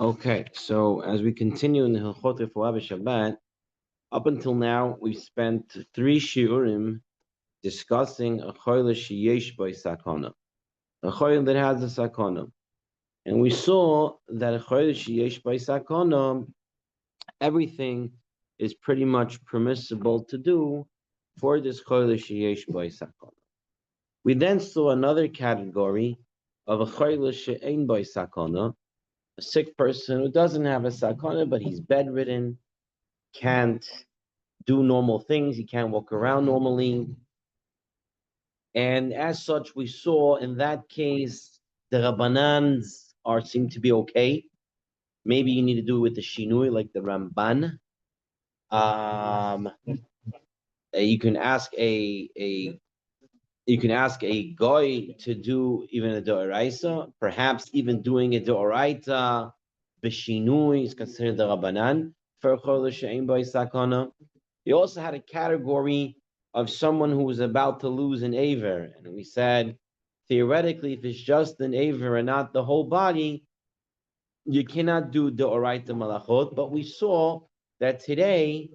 Okay, so as we continue in the Hilchot Refuah Shabbat, up until now we've spent three shiurim discussing a choyle sheyesh by sakana, a choyle that has a sakana, and we saw that a choyle sheyesh by sakana, everything is pretty much permissible to do for this choyle sheyesh by sakana. We then saw another category of a choyle she'ein by sakana, a sick person who doesn't have a sakana, but he's bedridden, can't do normal things, he can't walk around normally. And as such, we saw in that case, the Rabbanans seem to be okay. Maybe you need to do it with the Shinui, like the Ramban. You can ask a you can ask a guy to do even a Doraisa, perhaps even doing a Doraita, Bishinui is considered the Rabbanan for Chol She'en B'ay Sakana. He also had a category of someone who was about to lose an aver, and we said theoretically, if it's just an aver and not the whole body, you cannot do the oraita malachot. But we saw that today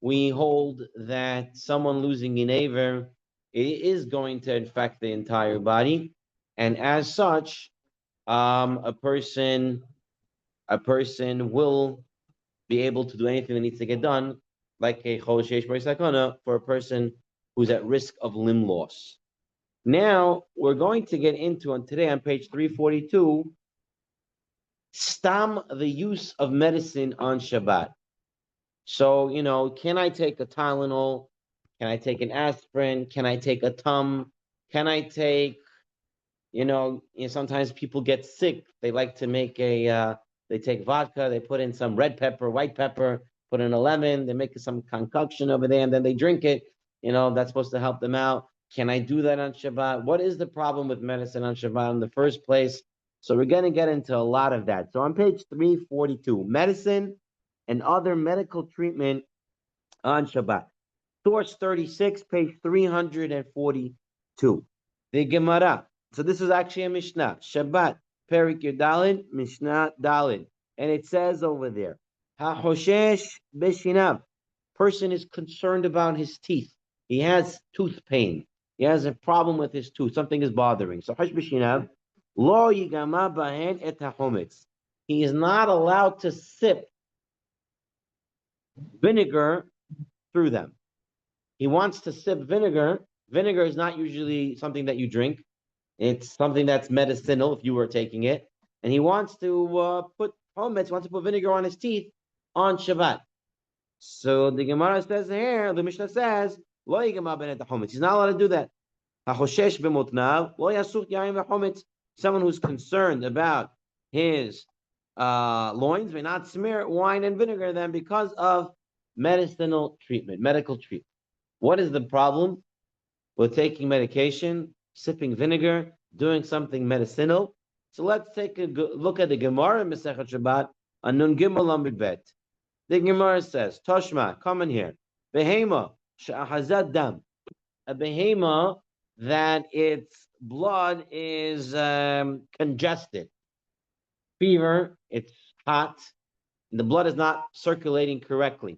we hold that someone losing an aver is going to infect the entire body, and as such, a person will be able to do anything that needs to get done, like a chol sheish bar sakana, for a person who's at risk of limb loss. Now we're going to get into on today on page 342, stam, the use of medicine on Shabbat. So, can I take a Tylenol? Can I take an aspirin? Can I take a Tum? Can I take, sometimes people get sick. They like to make they take vodka, they put in some red pepper, white pepper, put in a lemon, they make some concoction over there, and then they drink it. That's supposed to help them out. Can I do that on Shabbat? What is the problem with medicine on Shabbat in the first place? So we're going to get into a lot of that. So on page 342, medicine and other medical treatment on Shabbat. Source 36, page 342. The Gemara. So this is actually a Mishnah. Shabbat, Perik Yudalin, Mishnah Dalin. And it says over there, HaHoshesh Beshinav. Person is concerned about his teeth. He has tooth pain. He has a problem with his tooth. Something is bothering. So Hosh Beshinav, Lo Yigama Bahen et HaHometz. He is not allowed to sip vinegar through them. He wants to sip vinegar. Vinegar is not usually something that you drink. It's something that's medicinal if you were taking it. And he wants to put vinegar on his teeth on Shabbat. So the Gemara says here, the Mishnah says, Lo yigama ben et hachometz. He's not allowed to do that. HaChoshesh b'motnav, lo yasuk yayin v'chometz. Someone who's concerned about his loins may not smear wine and vinegar then because of medical treatment. What is the problem with taking medication, sipping vinegar, doing something medicinal? So let's take a look at the Gemara in Masechet Shabbat on Nun Gimel Amud Bet. The Gemara says, Toshma, come in here. Behema, she'ahazad dam. A behema that its blood is congested. Fever, it's hot, and the blood is not circulating correctly.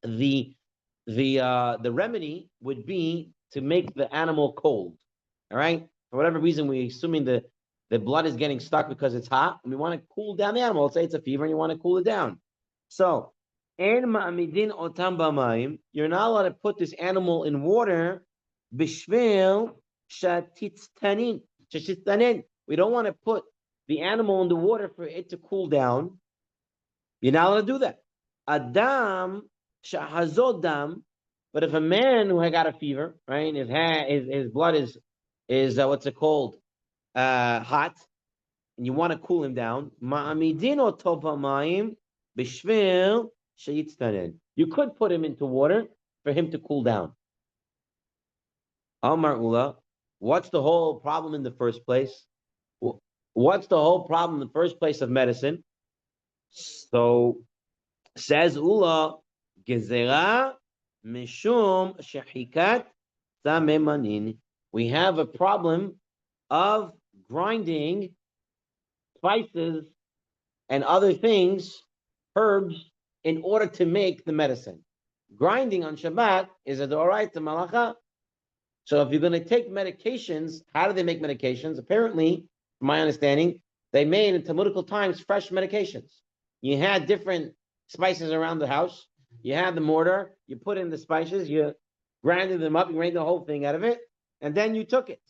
The remedy would be to make the animal cold. All right. For whatever reason, we're assuming the blood is getting stuck because it's hot, and we want to cool down the animal. Let's say it's a fever, and you want to cool it down. So, you're not allowed to put this animal in water. Bishvil shatitztanin. We don't want to put the animal in the water for it to cool down. You're not allowed to do that. Adam shahazodam. But if a man who had got a fever, right, his blood is what's it called, hot, and you want to cool him down, ma'amidino tovamayim b'shvil sheyitztanen. You could put him into water for him to cool down. Amar Ula, what's the whole problem in the first place? What's the whole problem in the first place of medicine? So says Ula, gezerah mishum shechikat samemanin. We have a problem of grinding spices and other things, herbs, in order to make the medicine. Grinding on Shabbat is a d'oraita malacha. So if you're going to take medications, how do they make medications? Apparently, from my understanding, they made in Talmudical times fresh medications. You had different spices around the house. You had the mortar. You put in the spices. You grinded them up. You made the whole thing out of it, and then you took it.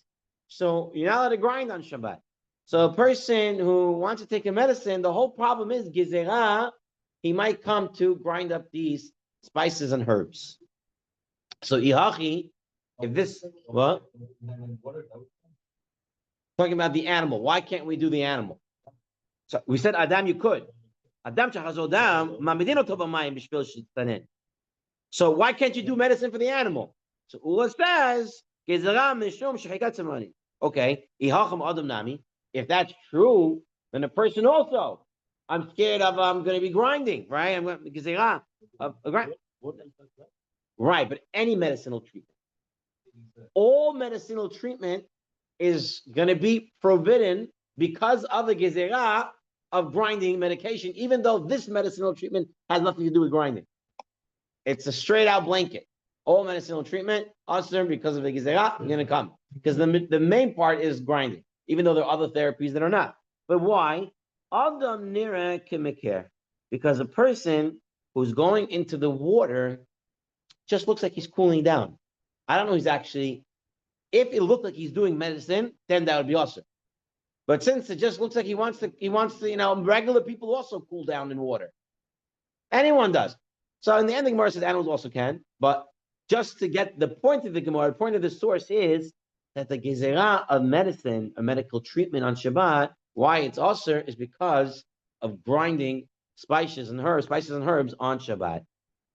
So you're not allowed to grind on Shabbat. So a person who wants to take a medicine, the whole problem is gezerah. He might come to grind up these spices and herbs. So ihachi, if this what? Talking about the animal. Why can't we do the animal? So we said Adam, you could. Adam shachazodam mamidino tobamayim b'shvil shitanen. So why can't you do medicine for the animal? So Ula says gezerah mishum shechikat samani. Okay, ihacham adam nami. If that's true, then the person also, I'm scared of I'm going to be grinding, right? I'm going to gezerah. Right, but any medicinal treatment. All medicinal treatment is going to be forbidden because of the gezerah of grinding medication, even though this medicinal treatment has nothing to do with grinding. It's a straight out blanket. All medicinal treatment, asur because of the gezerah, you're going to come. Because the main part is grinding, even though there are other therapies that are not. But why? Adam nira kemeker. Because a person who's going into the water just looks like he's cooling down. I don't know he's actually, if it looked like he's doing medicine, then that would be awesome. But since it just looks like he wants to, regular people also cool down in water. Anyone does. So in the end, the Gemara says animals also can. But just to get the point of the Gemara, the point of the source is that the gezerah of medicine, a medical treatment on Shabbat, why it's also is because of grinding spices and herbs on Shabbat.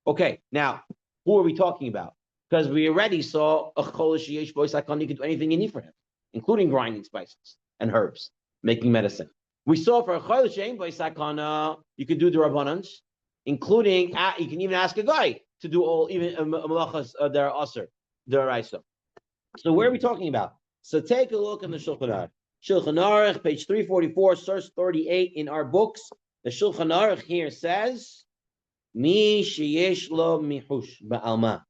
Okay, now, who are we talking about? Because we already saw a cholish yesh boisakon, you can do anything you need for him, including grinding spices and herbs, making medicine. We saw for a cholish yesh boisakon, you could do the rabbanans, including, you can even ask a guy to do all, even malachas their aser, their isa. So where are we talking about? So take a look in the Shulchan Aruch. Shulchan Aruch, page 344, source 38 in our books. The Shulchan Aruch here says, Mi sheyesh lo mihush ba'alma.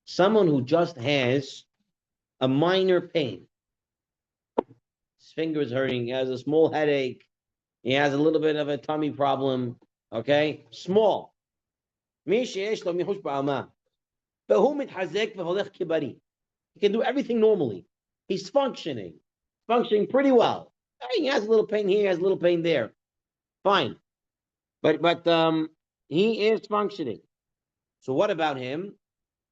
Someone who just has a minor pain. His finger is hurting. He has a small headache. He has a little bit of a tummy problem. Okay? Small. Mi sheyesh lo mihush ba'alma. Behu mitchazek v'holech kibari. He can do everything normally. He's functioning pretty well. He has a little pain here, he has a little pain there. Fine. But he is functioning. So what about him?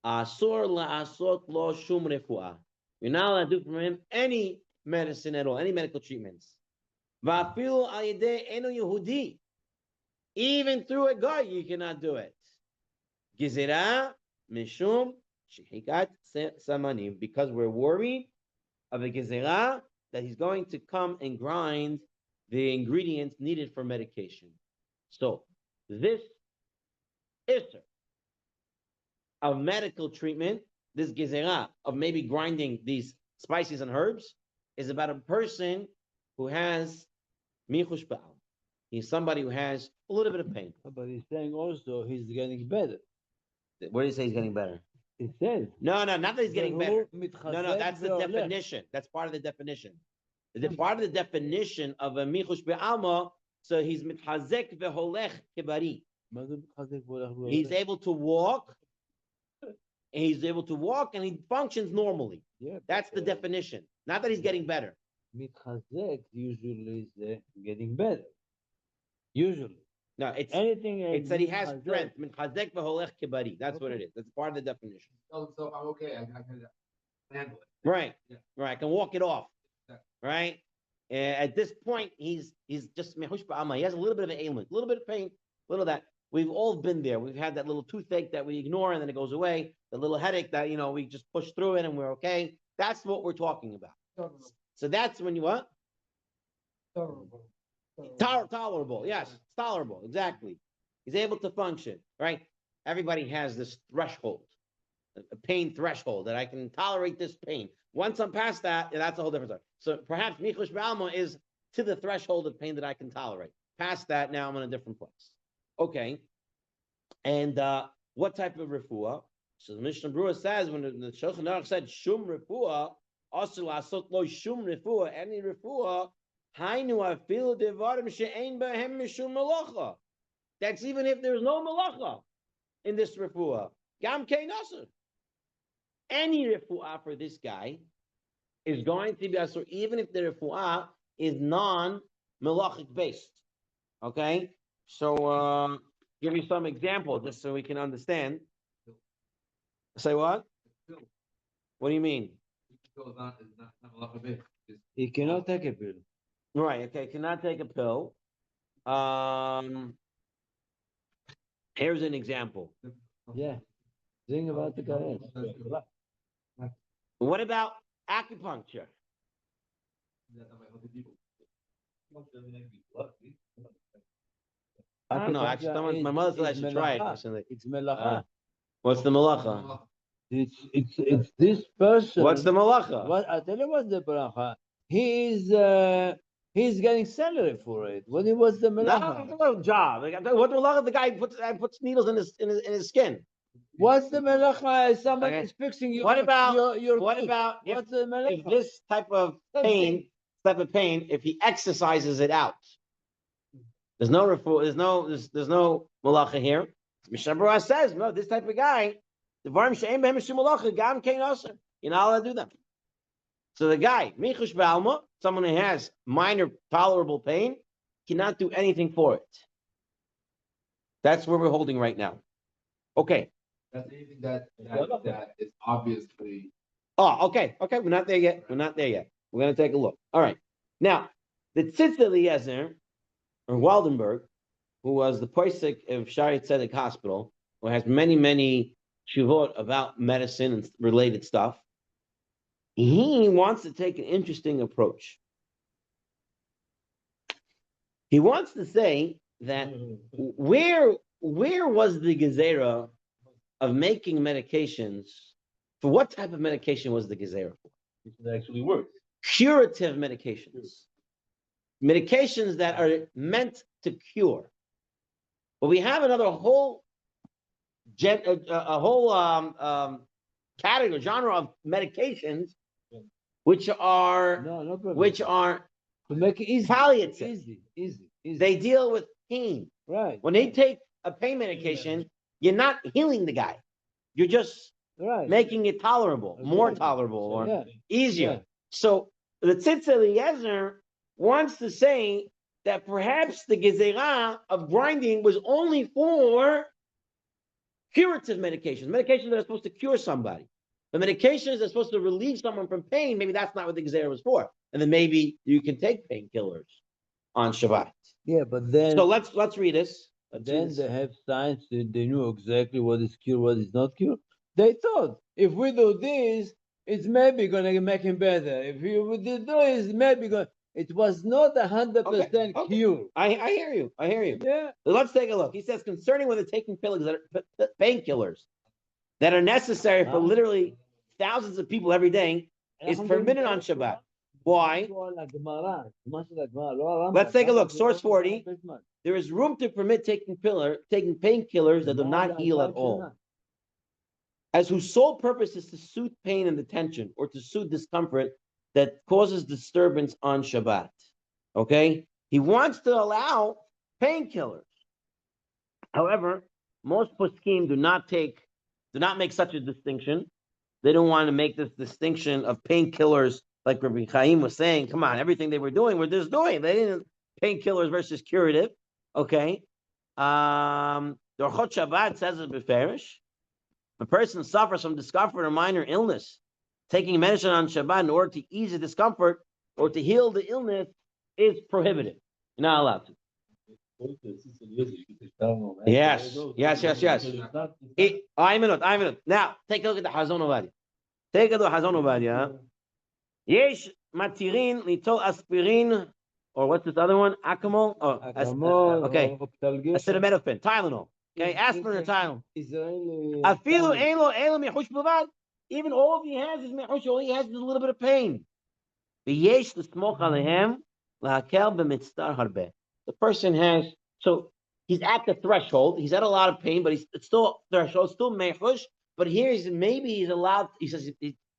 Asur la'asot lo shum refuah. You're not allowed to do from him any medicine at all, any medical treatments. Va'afilu al yedei eno Yehudi. Even through a guy, you cannot do it. Gizera mishum shehikat samanim, because we're worried of a gezerah that he's going to come and grind the ingredients needed for medication. So this issur of medical treatment, this gezerah of maybe grinding these spices and herbs, is about a person who has michush ba'al. He's somebody who has a little bit of pain. But he's saying also he's getting better. Where do you say he's getting better? It says. No, not that he's getting better. No, that's the definition. That's part of the definition. The part of the definition of a michush be'alma, so he's mitchazek veholech kibari. He's able to walk. He's able to walk and he functions normally. Yeah, that's the definition. Not that he's getting better. Mitchazek usually is getting better. Usually. No, it's anything. It's that he has strength. Mitchazek veholech kibari. That's what it is. That's part of the definition. So I'm okay. I can handle it. Right. Yeah. Right. I can walk it off. Right. At this point, he's just mehush ba'alma. He has a little bit of an ailment, a little bit of pain, a little of that. We've all been there. We've had that little toothache that we ignore and then it goes away. The little headache that we just push through it and we're okay. That's what we're talking about. Tolerable. So that's when you what? Tolerable. Tolerable. Yes, it's tolerable. Exactly. He's able to function. Right. Everybody has this threshold, a pain threshold that I can tolerate this pain. Once I'm past that, that's a whole different story. So perhaps michush ba'alma is to the threshold of pain that I can tolerate. past that. Now I'm in a different place. Okay. And what type of refuah? So the Mishnah Berurah says when the Shulchan Aruch said shum refuah, also lasot lo shum refuah, any refuah, hainu afilu devarim she'ein behem mishum malacha. That's even if there's no malacha in this refuah. Gam kein aser. Any refuah for this guy is going to be asur, even if the refuah is non-malachic based. Okay, so give you some examples just so we can understand. Say what? What do you mean? He cannot take a pill. Right. Okay. Cannot take a pill. Here's an example. Yeah. Think about the guy. What about acupuncture? I don't know. Actually, my mother said I should try it recently. It's melacha. What's the malacha? It's this person. What's the malacha? What I tell you what's the melacha? He's getting salary for it. What was the melacha? No job. What the malacha? The guy puts needles in his skin. What's the melacha? Somebody is fixing your. What about your what foot. about What's the melacha? if this type of pain, if he exercises it out? There's no refu, there's no malacha here. Mishnah Berurah says, no, this type of guy, the varm she'ein behem mishum malacha, gam kein aser. You're not allowed to do them. So the guy, michush b'alma, someone who has minor tolerable pain, cannot do anything for it. That's where we're holding right now. Okay. That's anything that is obviously. Oh, okay. We're not there yet. We're going to take a look. All right. Now, the Tzitz Eliezer, or Waldenberg, who was the Poisek of Shari Tzedek Hospital, who has many shuvot about medicine and related stuff, he wants to take an interesting approach. He wants to say that where was the gezerah of making medications? For what type of medication was the gezerah for? It actually works. Curative medications. Medications that are meant to cure. But we have another whole category, genre of medications, which are to make it easy, palliative. Easy. They deal with pain. Right. When they take a pain medication, you're not healing the guy. You're just making it tolerable, more tolerable, or easier. Yeah. So the Tzitz Eliezer wants to say that perhaps the gezerah of grinding was only for curative medications that are supposed to cure somebody. The medications that are supposed to relieve someone from pain, maybe that's not what the gezerah was for. And then maybe you can take painkillers on Shabbat. Yeah, but then... So let's read this. They have science, they knew exactly what is cure, what is not cure. They thought, if we do this, it's maybe going to make him better. If we do this, maybe going. It was not 100% cure. I hear you. Yeah. So let's take a look. He says, concerning whether taking painkillers that are necessary for literally thousands of people every day is permitted on Shabbat. Why? Let's take a look. Source 40. There is room to permit taking painkillers that do not heal at all, as whose sole purpose is to soothe pain and the tension, or to soothe discomfort that causes disturbance on Shabbat. Okay? He wants to allow painkillers. However, most poskim do not make such a distinction. They don't want to make this distinction of painkillers, like Rabbi Chaim was saying. Come on, everything they were doing, we're just doing. They didn't painkillers versus curative. Okay. The Orchot Shabbat says it beferish. If a person suffers from discomfort or minor illness, taking medicine on Shabbat in order to ease the discomfort or to heal the illness is prohibited. You're not allowed to. Yes. I'm in it. Now, take a look at the Hazon Ovadia. Take a look at Hazon Ovadia. Yesh matirin litol aspirin, or what's this other one? Acamol? Okay. Acetaminophen, Tylenol. Okay, aspirin or Tylenol. Even all he has is mechush. All he has is a little bit of pain. V'yesh l'smoch alehem lahakel b'mitzdar harbeh. the person has, so he's at the threshold. He's at a lot of pain, but it's still threshold, still mechush. But here he's allowed. He says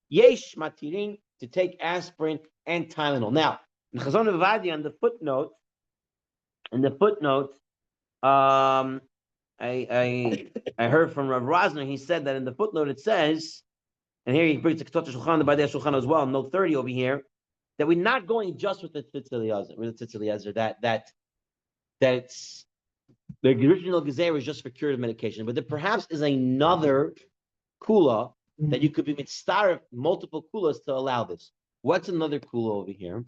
yesh matirin to take aspirin and Tylenol. Now, in Chazon Vavadi on the footnote, I heard from Rav Rosner. He said that in the footnote it says, and here he brings the Ketot Shulchan, the Badei Shulchan as well, note 30 over here, that we're not going just with the Tzitz Eliezer, that it's the original Gezer is just for curative medication, but there perhaps is another kula that you could be mitzvah multiple kulas to allow this. What's another kula over here?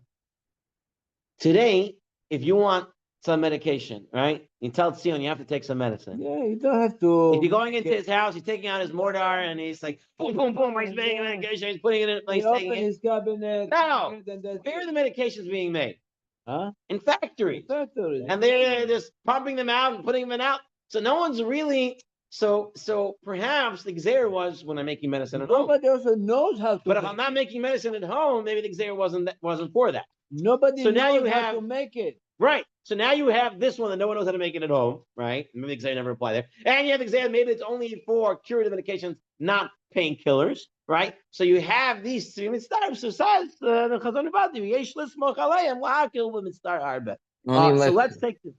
Today, if you want some medication, right? You tell Tzion you have to take some medicine. Yeah, you don't have to. If you're going into his house, he's taking out his mortar and he's like, boom, boom, boom, he's making medication, he's putting it in, He he's taking open it. his cabinet. No, and that's where are the medications being made? Huh? In factories. Factories. And they're just pumping them out and putting them out. So no one's really, so perhaps the Gzer was when I'm making medicine at home. Nobody also knows how to. But if I'm not making medicine at home, maybe the Gzer wasn't for that. Nobody So now knows you how have- to make it. Right. So now you have this one that no one knows how to make it at home, right? Maybe the Xavier never apply there. And you have the Xavier, maybe it's only for curative medications, not painkillers, right? So you have these three mitzvahs. So says the Chazon Vavadi, yesh lismoch aleihem lahakil b'mitzvah harbe. So let's take this.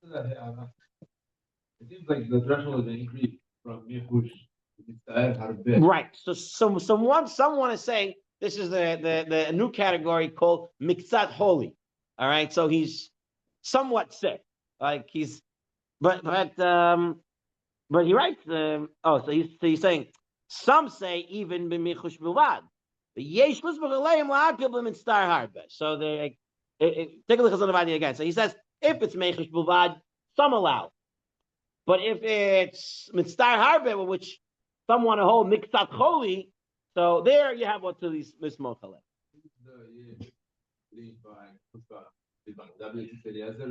It seems like the threshold is increased from Michush to Mitzvah Harbeh. Right. So some want to say this is the new category called mikzat holy. All right. So he's somewhat sick. Like he's, but he writes. So he's saying some say even b'michush bilvad. But yesh lismoch aleihem lahakil b'mitzvah harbe. So they take a look at the Vavadi again. So he says if it's mechush bilvad, some allow. But if it's mitzvah harbe, which some want to hold mikzat holy, so there you have what to these mismoch aleh.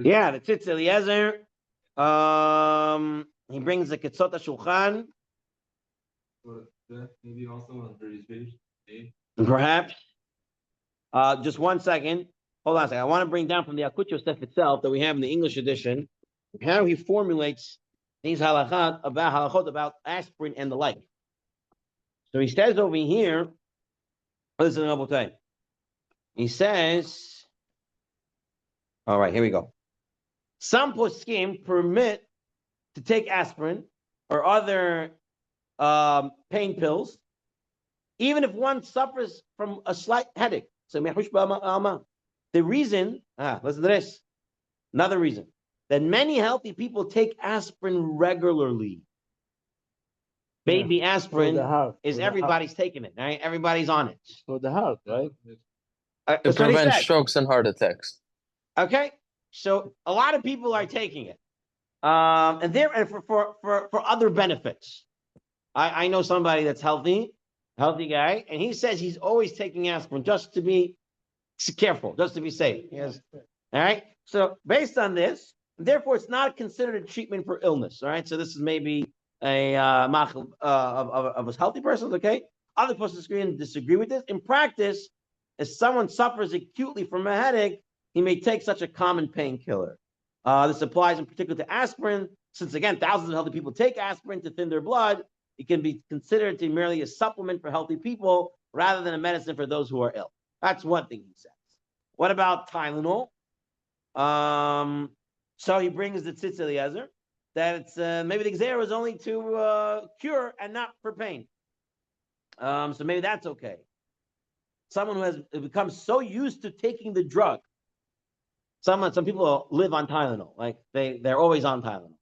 Yeah, the Tzitz Eliezer. He brings the Ketzot Shulchan. Maybe also on 30 page. Perhaps. Just 1 second. Hold on a second. I want to bring down from the Akut Yosef itself that we have in the English edition how he formulates these halachot about aspirin and the like. So he says over here, listen to another time. He says, all right, here we go. Some poskim permit to take aspirin or other pain pills, even if one suffers from a slight headache. So the reason, listen to this, another reason, that many healthy people take aspirin regularly. Baby aspirin is everybody's taking it, right? Everybody's on it. For the heart, right? It prevents strokes and heart attacks. Okay, so a lot of people are taking it, and for other benefits. I know somebody that's healthy guy, and he says he's always taking aspirin just to be careful, just to be safe. Yes. All right. So based on this, therefore, it's not considered a treatment for illness. All right. So this is maybe a machal of a healthy person. Okay. Other persons disagree with this. In practice, if someone suffers acutely from a headache, he may take such a common painkiller. This applies in particular to aspirin, since again, thousands of healthy people take aspirin to thin their blood. It can be considered to be merely a supplement for healthy people rather than a medicine for those who are ill. That's one thing he says. What about Tylenol? So he brings the Tzitz Eliezer that it's maybe the Gzer is only to cure and not for pain. So maybe that's okay. Someone who has become so used to taking the drug. Some people live on Tylenol, like they're always on Tylenol,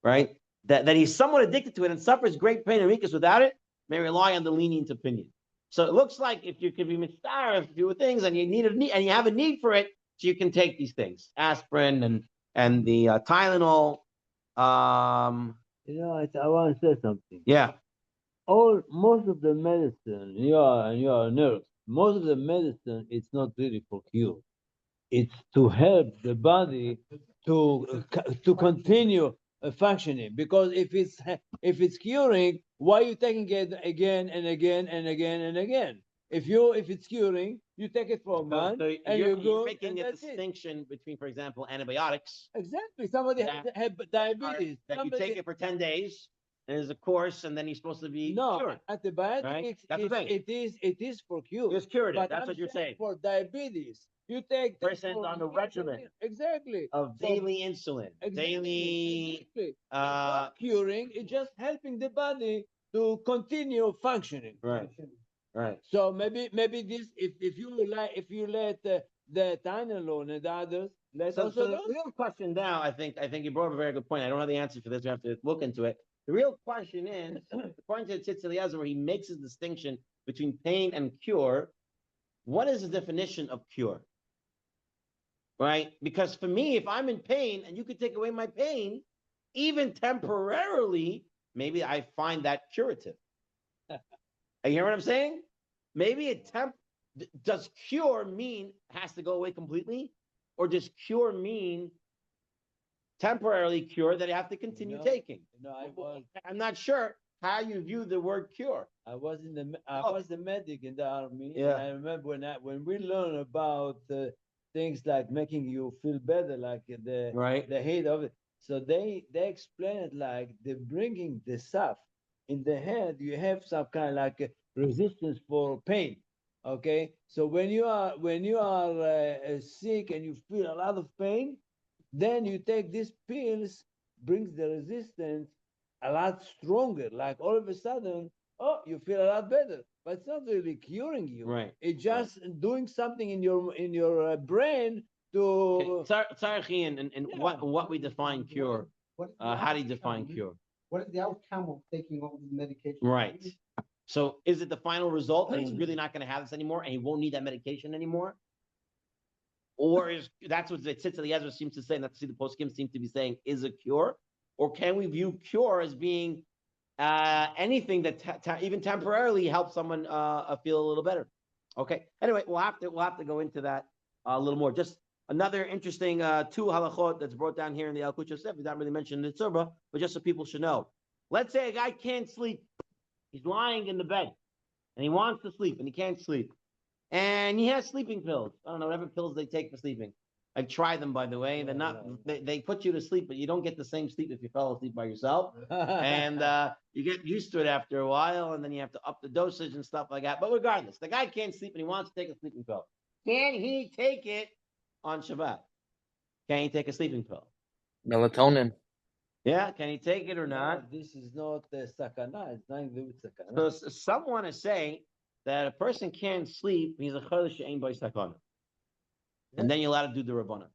right? That he's somewhat addicted to it and suffers great pain and weakness without it, may rely on the lenient opinion. So it looks like if you could be mitzvah, if you do things and you have a need for it, so you can take these things, aspirin and the Tylenol. I want to say something. Yeah. Most of the medicine, you are a nurse. Most of the medicine, it's not really for cure. It's to help the body to continue functioning. Because if it's curing, why are you taking it again and again and again and again? If it's curing, you take it for a month, and you're good, making and a that's it. distinction between, for example, antibiotics Exactly. Somebody have diabetes. that you Somebody, take it for 10 days, and there's a course, and then you're supposed to be no, cured. antibiotics. That's the thing. It is for cure. It's curative. But That's I'm what you're saying. For diabetes, you take that Person's for on a regimen exactly of daily insulin, daily Exactly. It's not curing. It's just helping the body to continue functioning. Right. Right. So maybe this if you let the Tylenol and the others let So also the those. real question now, I think you brought up a very good point. I don't have the answer for this. We have to look into it. The real question is, according to Tzitz Eliezer, where he makes a distinction between pain and cure, what is the definition of cure? Right? Because for me, if I'm in pain and you could take away my pain, even temporarily, maybe I find that curative. You hear what I'm saying? Maybe does cure mean has to go away completely? Or does cure mean temporarily cure that you have to continue taking? I'm not sure how you view the word cure. I was the medic in the army. Yeah. And I remember when we learn about things like making you feel better, like the heat of it. So they explain it like they're bringing the stuff in the head. You have some kind of like a resistance for pain. Okay, so when you are sick and you feel a lot of pain, then you take these pills, brings the resistance a lot stronger. Like all of a sudden, oh, you feel a lot better, but it's not really curing you. Right. It's just doing something in your brain to. Tzarchi and what we define cure. How do you define cure? What is the outcome of taking all these medications? Right. So is it the final result that he's really not going to have this anymore and he won't need that medication anymore? Or is that's what the Tzitz Eliezer seems to say, and that's what the poskim seem to be saying, is a cure? Or can we view cure as being anything that even temporarily helps someone feel a little better? Okay. Anyway, we'll have to go into that a little more. Just another interesting two halachot that's brought down here in the Yalkut Yosef. We don't really mention the Tzurba, but just so people should know. Let's say a guy can't sleep. He's lying in the bed, and he wants to sleep, and he can't sleep. And he has sleeping pills. I don't know, whatever pills they take for sleeping. I've tried them, by the way. They're not. They put you to sleep, but you don't get the same sleep if you fell asleep by yourself. And you get used to it after a while, and then you have to up the dosage and stuff like that. But regardless, the guy can't sleep, and he wants to take a sleeping pill. Can he take it on Shabbat? Can he take a sleeping pill? Melatonin. Yeah, can he take it or not? This is not sakana. It's nothing to do with sakana. So some want to say that a person can't sleep. He's a chodesh she'ein bo sakana, and then you're allowed to do the rabbanon,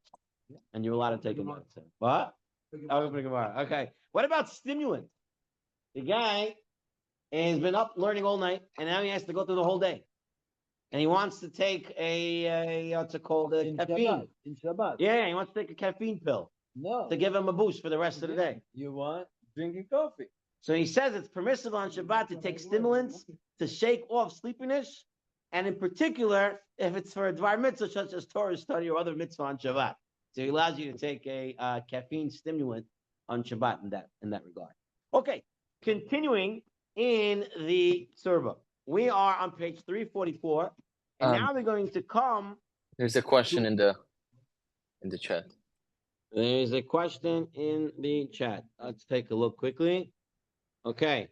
and you're allowed to take a medicine. What? Okay. What about stimulant? The guy has been up learning all night, and now he has to go through the whole day, and he wants to take a what's it called? A caffeine. In Shabbat. Yeah, he wants to take a caffeine pill. No. To give him a boost for the rest of the day. You want drinking coffee. So he says it's permissible on Shabbat to take stimulants to shake off sleepiness, and in particular, if it's for a dvar mitzvah such as Torah study or other mitzvah on Shabbat. So he allows you to take a caffeine stimulant on Shabbat in that regard. Okay, continuing in the Tzurba. We are on page 344, and now we're going to come. There's a question in the chat. There's a question in the chat. Let's take a look quickly. Okay.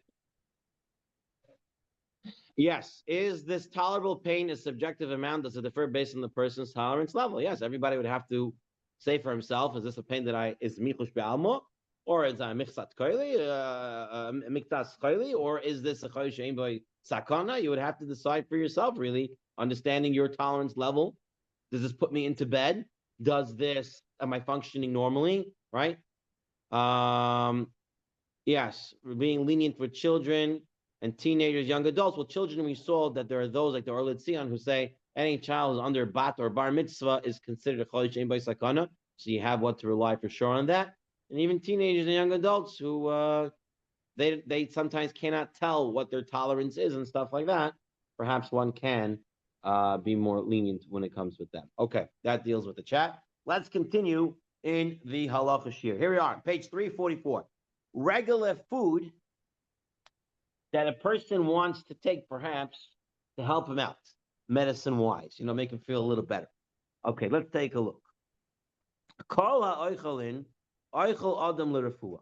Yes. Is this tolerable pain a subjective amount? Does it differ based on the person's tolerance level? Yes. Everybody would have to say for himself, is this a pain that is michush be'almo? Or is a michsat koili, miktas koili? Or is this a chodesh she'ein bo sakana? You would have to decide for yourself, really, understanding your tolerance level. Does this put me into bed? Am I functioning normally? Right? Yes, we're being lenient for children and teenagers, young adults. Well, children, we saw that there are those like the Orlet Sion who say any child who's under bat or bar mitzvah is considered a chodesh she'ein bo sakana. So you have what to rely for sure on that. And even teenagers and young adults who they sometimes cannot tell what their tolerance is and stuff like that. Perhaps one can be more lenient when it comes with them. Okay, that deals with the chat. Let's continue in the halacha shir. Here we are, page 344. Regular food that a person wants to take, perhaps, to help him out, medicine-wise, make him feel a little better. Okay, let's take a look. Kol ha'oichalin, oichel adam l'refuah,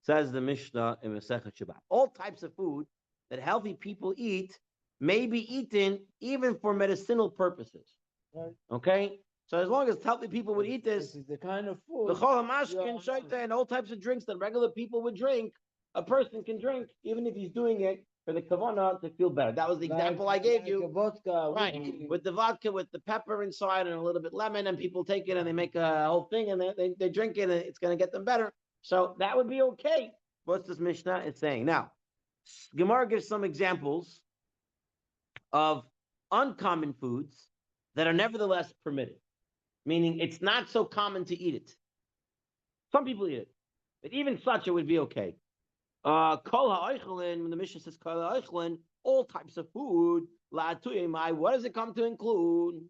says the Mishnah in Masechet Shabbat. All types of food that healthy people eat may be eaten even for medicinal purposes. Right. Okay? So as long as healthy people would eat this is the kind of food. the chol hamashkin shaita and all types of drinks that regular people would drink, a person can drink even if he's doing it for the kavanah to feel better. That was the example I gave you. Vodka, Right, with the vodka, with the pepper inside and a little bit lemon, and people take it and they make a whole thing and they drink it and it's going to get them better. So that would be okay. What's this Mishnah is saying? Now, Gemara gives some examples of uncommon foods that are nevertheless permitted, meaning it's not so common to eat it. Some people eat it, but even such it would be okay. Kol ha'oichelin, when the Mishnah says kol ha'oichelin, all types of food, la'atuya mai, what does it come to include?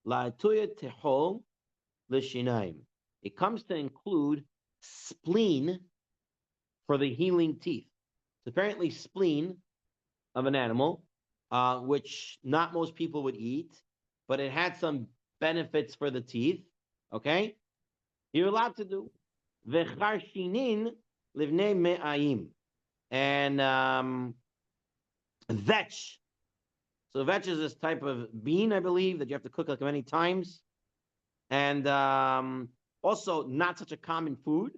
La'atuya tehol l'shinaim. It comes to include spleen for the healing teeth. It's apparently spleen of an animal, which not most people would eat, but it had some benefits for the teeth. Okay? You're allowed to do. V'charshinin livnei me'ayim. And vetch. So vetch is this type of bean, I believe, that you have to cook like many times. And also not such a common food.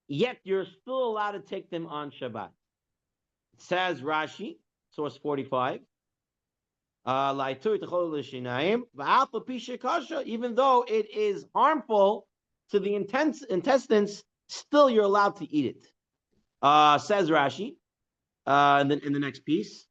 Yet you're still allowed to take them on Shabbat. It says Rashi, source 45. Even though it is harmful to the intestines, still you're allowed to eat it. Says Rashi, in the next piece.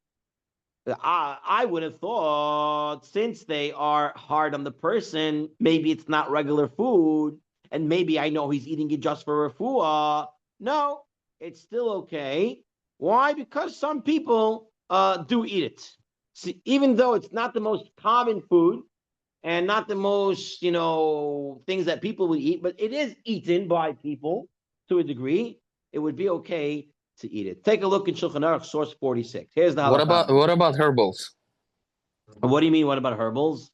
I would have thought, since they are hard on the person, maybe it's not regular food, and maybe I know he's eating it just for refuah. No, it's still okay. Why? Because some people do eat it. See, even though it's not the most common food and not the most, things that people would eat, but it is eaten by people to a degree, it would be okay to eat it. Take a look in Shulchan Aruch, source 46. Here's the halakha. What about herbals? What do you mean? What about herbals?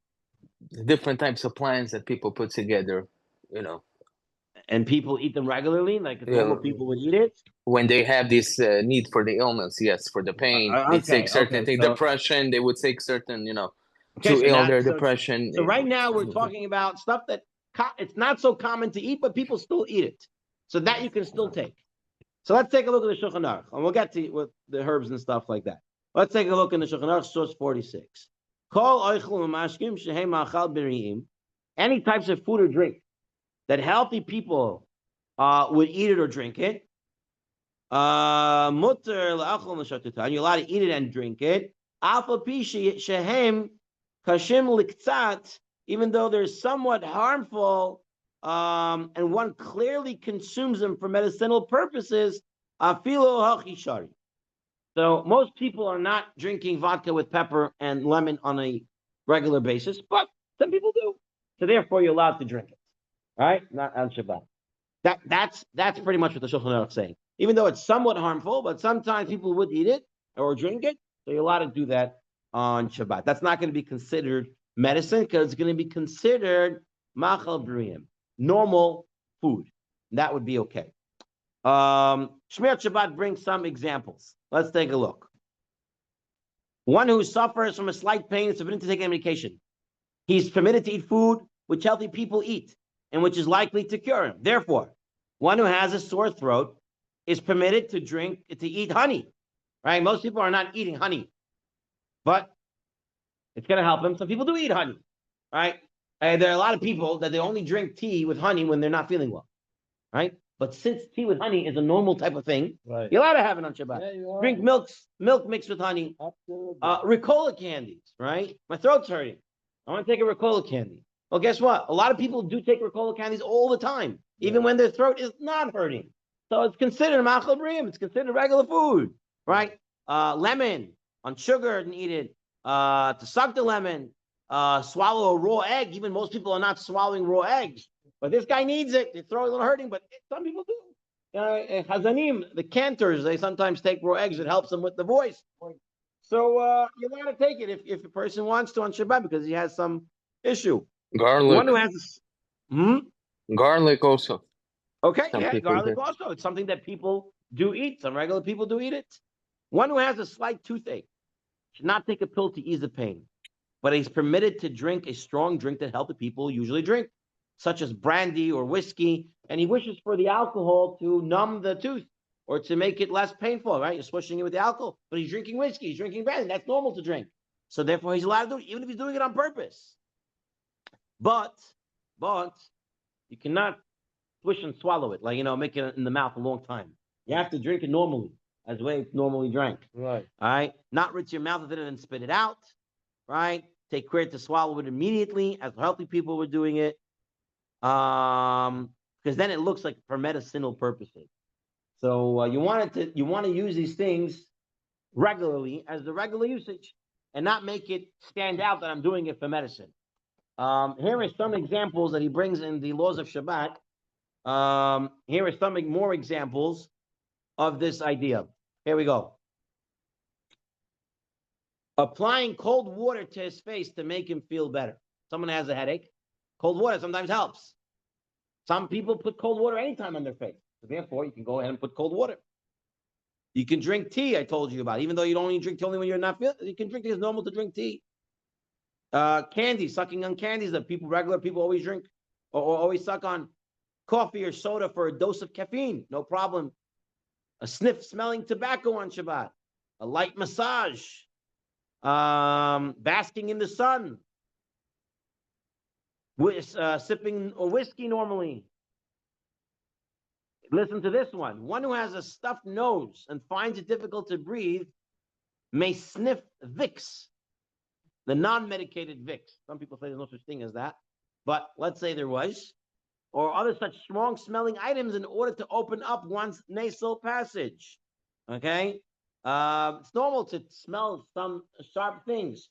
Different types of plants that people put together, And people eat them regularly, like normal people would eat it? when they have this need for the illness, yes, for the pain, they take certain things. Depression, they would take certain, to ill their depression. So right now we're talking about stuff that it's not so common to eat, but people still eat it. So that you can still take. So let's take a look at the Shulchan Aruch, and we'll get to with the herbs and stuff like that. Let's take a look in the Shulchan Aruch, source 46. Any types of food or drink that healthy people would eat it or drink it. And you're allowed to eat it and drink it. Even though they're somewhat harmful, and one clearly consumes them for medicinal purposes. So most people are not drinking vodka with pepper and lemon on a regular basis, but some people do. So therefore, you're allowed to drink it. All right, not on Shabbat. That's pretty much what the Shulchan Aruch is saying. Even though it's somewhat harmful, but sometimes people would eat it or drink it, so you're allowed to do that on Shabbat. That's not going to be considered medicine because it's going to be considered machal briyim, normal food. That would be okay. Shmirat Shabbat brings some examples. Let's take a look. One who suffers from a slight pain is forbidden to take a medication. He's permitted to eat food which healthy people eat and which is likely to cure him. Therefore, one who has a sore throat is permitted to eat honey. Right? Most people are not eating honey, but it's going to help them. Some people do eat honey. Right? And there are a lot of people that they only drink tea with honey when they're not feeling well. Right? But since tea with honey is a normal type of thing, right, you're allowed to have it on Shabbat. Yeah, drink milk mixed with honey. Absolutely. Ricola candies, right? My throat's hurting. I want to take a Ricola candy. Well, guess what? A lot of people do take Ricola candies all the time, even when their throat is not hurting. So it's considered machal briyim. It's considered regular food, right? Lemon on sugar and eat it. To suck the lemon, swallow a raw egg. Even most people are not swallowing raw eggs. But this guy needs it. Their throat is a little hurting, but some people do. Hazanim, the cantors, they sometimes take raw eggs. It helps them with the voice. So you want to take it if a person wants to on Shabbat because he has some issue. Garlic. One who has Garlic also. Okay, Some yeah, people garlic do. also. It's something that people do eat. Some regular people do eat it. One who has a slight toothache should not take a pill to ease the pain, but he's permitted to drink a strong drink that healthy people usually drink, such as brandy or whiskey, and he wishes for the alcohol to numb the tooth or to make it less painful, right? You're swishing it with the alcohol, but he's drinking whiskey, he's drinking brandy. That's normal to drink. So therefore, he's allowed to do it, even if he's doing it on purpose. But you cannot swish and swallow it, like, make it in the mouth a long time. You have to drink it normally, as the way it's normally drank. Right. All right. Not rinse your mouth with it and spit it out. Right. Take care to swallow it immediately, as healthy people were doing it. Because then it looks like for medicinal purposes. So you want to use these things regularly as the regular usage, and not make it stand out that I'm doing it for medicine. Here are some examples that he brings in the laws of Shabbat. Here are some more examples of this idea. Here we go. Applying cold water to his face to make him feel better. Someone has a headache. Cold water sometimes helps. Some people put cold water anytime on their face. So therefore, you can go ahead and put cold water. You can drink tea, I told you about. Even though you don't only drink tea only when you're not feeling, you can drink it. It's normal to drink tea. Candy, sucking on candies that regular people always drink or always suck on. Coffee or soda for a dose of caffeine, no problem. A sniff smelling tobacco on Shabbat. A light massage. Basking in the sun. Sipping a whiskey normally. Listen to this one. One who has a stuffed nose and finds it difficult to breathe may sniff Vicks, the non-medicated Vicks. Some people say there's no such thing as that, but let's say there was, or other such strong-smelling items in order to open up one's nasal passage. Okay? It's normal to smell some sharp things.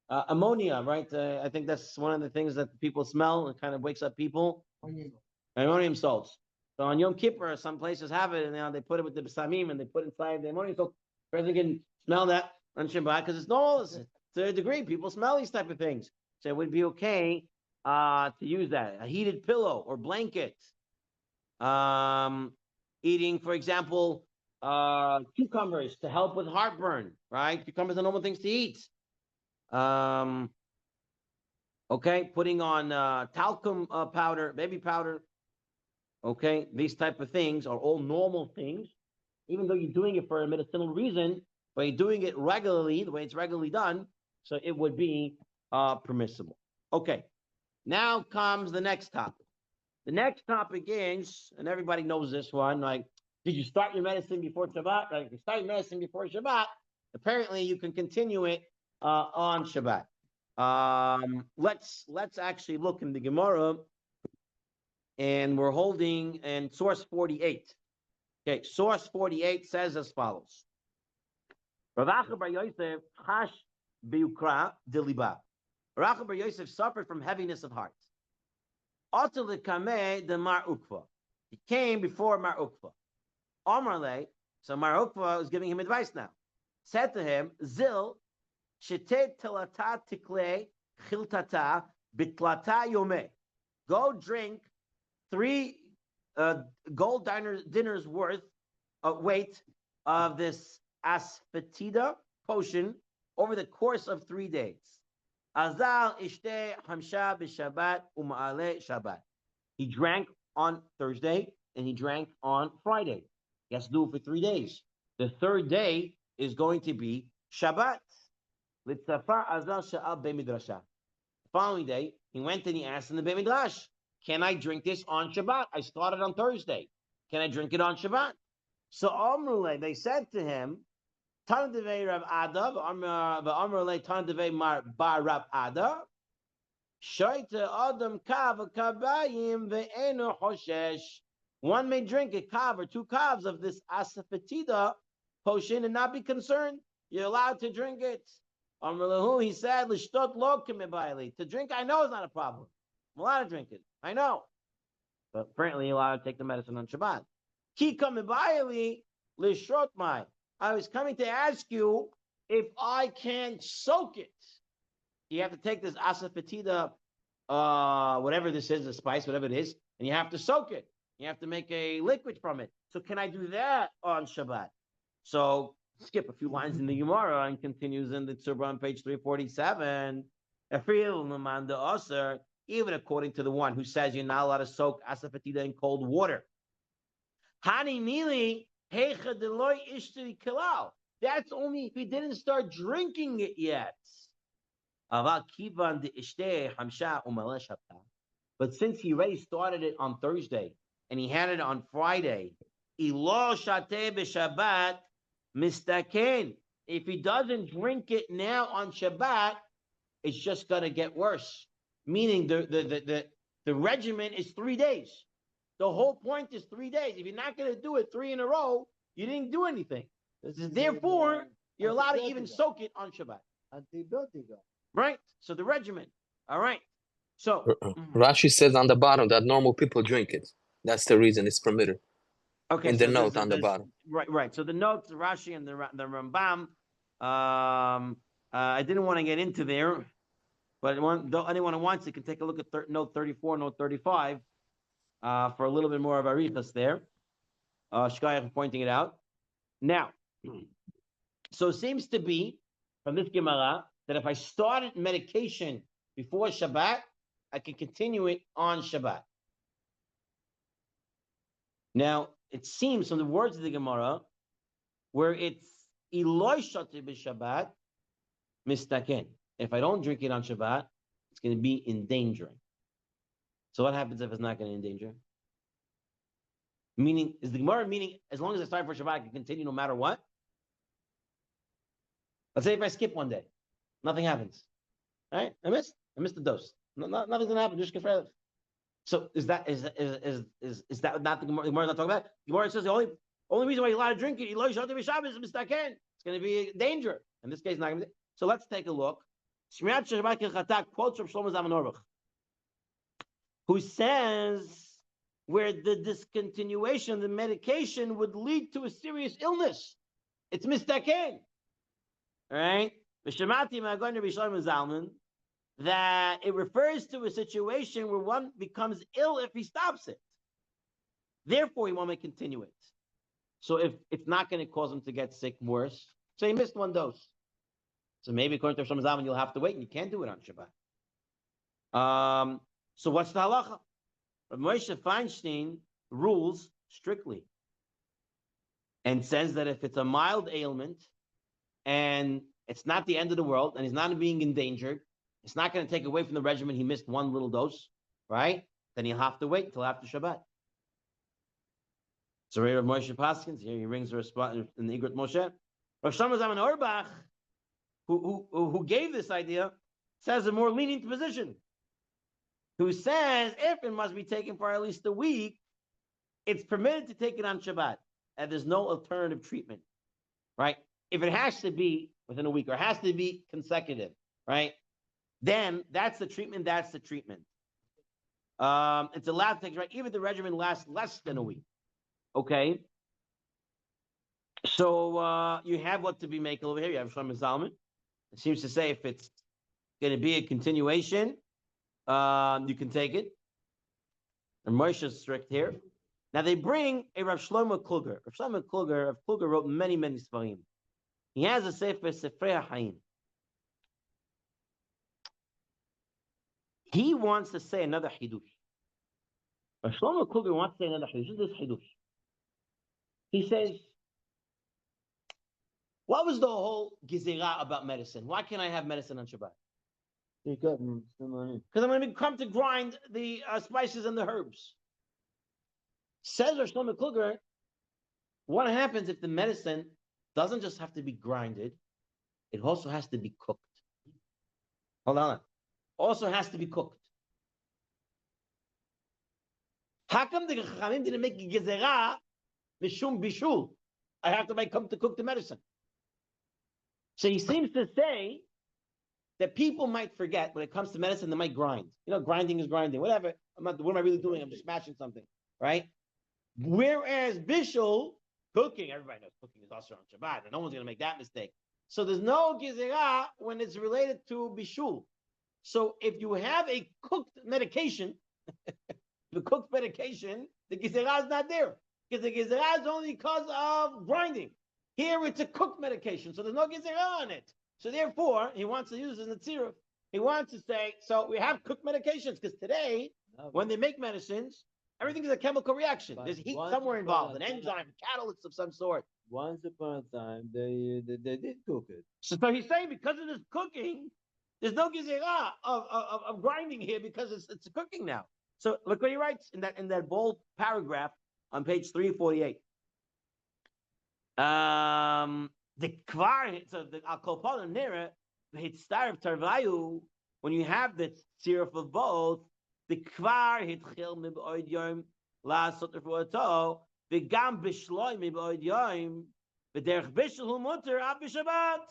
Ammonia, right? I think that's one of the things that people smell. It kind of wakes up people. Ammonium salts. So on Yom Kippur, some places have it, and they put it with the besamim, and they put inside the ammonium salt. The person can smell that on Shabbat because it's normal. To a degree, people smell these type of things. So it would be okay to use that. A heated pillow or blanket. Eating, for example, cucumbers to help with heartburn, right? Cucumbers are normal things to eat. Okay, putting on talcum powder, baby powder. Okay, these type of things are all normal things, even though you're doing it for a medicinal reason, but you're doing it regularly, the way it's regularly done, so it would be permissible. Okay, now comes the next topic. The next topic is, and everybody knows this one, like, did you start your medicine before Shabbat? Right? If you start your medicine before Shabbat, apparently you can continue it on Shabbat. Let's actually look in the Gemara, and we're holding in source 48. Okay, source 48 says as follows. Rav Acha bar Yosef chash beukra deliba. Rav Acha bar Yosef suffered from heaviness of heart. De Mar Ukva. He came before Mar Ukva. Amarle, so Mar Ukva was giving him advice now. Said to him, Zil, shetet telata tikle chiltata bitlata yome. Go drink 3 gold dinners worth of weight of this asphatida potion over the course of 3 days. Azal ishte hamsha b'Shabbat u'ma'ale Shabbat. He drank on Thursday and he drank on Friday. He has to do it for 3 days. The third day is going to be Shabbat. Litzafa azal sha'al be'midrasha. The following day, he went and he asked in the be'midrash, can I drink this on Shabbat? I started on Thursday. Can I drink it on Shabbat? So Amrule, they said to him, Tan devei Rav Ada, v'Amrule Tan devei Mar Bar Rav Ada, Shoyte Adam Kav Kabayim ve'enu Hoshesh. One may drink a kav or 2 kavs of this asafatida potion and not be concerned. You're allowed to drink it. Amrule, he said, L'shtot lo k'mebayli. To drink, I know is not a problem. I'm allowed to drink it. I know. But apparently you're allowed to take the medicine on Shabbat. Ki k'mebayli l'shrot mai. I was coming to ask you if I can't soak it, you have to take this asafoetida, whatever this is, a spice, whatever it is, and you have to soak it. You have to make a liquid from it. So can I do that on Shabbat? So skip a few lines in the Gemara and continues in the Tzurba on page 347. Even according to the one who says you're not allowed to soak asafoetida in cold water. Hani mili heicha deloy ishtri kilal. That's only if he didn't start drinking it yet. But since he already started it on Thursday and he had it on Friday, if he doesn't drink it now on Shabbat, it's just gonna get worse. Meaning the regimen is 3 days. The whole point is 3 days. If you're not gonna do it 3 in a row, you didn't do anything. Therefore, you're allowed to even soak it on Shabbat. Right? So the regimen. All right. So Rashi says on the bottom that normal people drink it. That's the reason it's permitted. Okay. In the note on the bottom. Right. So the notes, Rashi and the Rambam. I didn't want to get into there, but anyone who wants it can take a look at note 34, note 35, for a little bit more of arichas there. Shkaya pointing it out. Now, so it seems to be from this Gemara that if I started medication before Shabbat, I can continue it on Shabbat. Now, it seems from the words of the Gemara, where it's Eloi Shati b'Shabbat, mistaken. If I don't drink it on Shabbat, it's going to be endangering. So what happens if it's not going to endanger? Meaning, is the Gemara meaning as long as I start for Shabbat, I can continue no matter what? Let's say if I skip one day, nothing happens. All right, I missed the dose. Nothing's gonna happen. Just get. So is that not the Gemara not talking about? The Gemara says the only reason why you're allowed to drink it, is mistaken. It's going to be a danger. In this case, not going to be. So let's take a look. Shmirat Shabbat Kilchatak quotes from Shlomo Zalman Auerbach, who says where the discontinuation of the medication would lead to a serious illness. It's mistaken. All right? That it refers to a situation where one becomes ill if he stops it. Therefore, he won't continue it. So if it's not going to cause him to get sick worse, so he missed one dose. So maybe according to Shlomo Zalman, you'll have to wait and you can't do it on Shabbat. So what's the halacha? Moshe Feinstein rules strictly and says that if it's a mild ailment and it's not the end of the world and he's not being endangered, it's not going to take away from the regimen. He missed one little dose, right? Then he'll have to wait until after Shabbat. So Rav Moshe Paskins, here he rings the response in the Igrit Moshe. Rav Shlomo Zalman Auerbach, who gave this idea, says a more lenient position. Who says if it must be taken for at least a week, it's permitted to take it on Shabbat, and there's no alternative treatment, right? If it has to be within a week or has to be consecutive, right? Then that's the treatment. That's the treatment. It's allowed to take, right? Even if the regimen lasts less than a week. Okay. So you have what to be making over here. You have Shlomo Zalman. It seems to say if it's going to be a continuation, you can take it. And Moshe is strict here. Now they bring a Rav Shlomo Kluger. Rav Shlomo Kluger, Rav Kluger wrote many Sfarim. He has a Sefer Sefrei HaHaim. He wants to say another Hidush. Rav Shlomo Kluger wants to say another Hidush. This is Hidush. He says, what was the whole Gezerah about medicine? Why can't I have medicine on Shabbat? Because I'm going to come to grind the spices and the herbs. Says Rav Shlomo Kluger, what happens if the medicine doesn't just have to be grinded, it also has to be cooked. Hold on. Also has to be cooked. How come the Chachamim didn't make a gezerah mishum bishul? I have to come to cook the medicine. So he seems to say that people might forget when it comes to medicine, they might grind. You know, grinding is grinding. Whatever. What am I really doing? I'm just smashing something, right? Whereas bishul, cooking, everybody knows cooking is also on Shabbat, and no one's going to make that mistake. So there's no gizera when it's related to bishul. So if you have a cooked medication, the cooked medication, the gizera is not there. Because the gizera is only because of grinding. Here it's a cooked medication, so there's no gizera on it. So therefore, he wants to use it in the tziruf. He wants to say, so we have cooked medications, because today, when they make medicines, everything is a chemical reaction. There's heat somewhere involved, an enzyme, catalyst of some sort. Once upon a time, they did cook it. So he's saying because of this cooking, there's no gizera of grinding here because it's cooking now. So look what he writes in that bold paragraph on page 348. The kvar, so the alkopal nera, the hitzar of tarvayu, when you have the syrup of both, the kvar hitchil miboid yom la soter fuato, the gam bishloi miboid yom, the derech bishel hu muter ab Shabbat.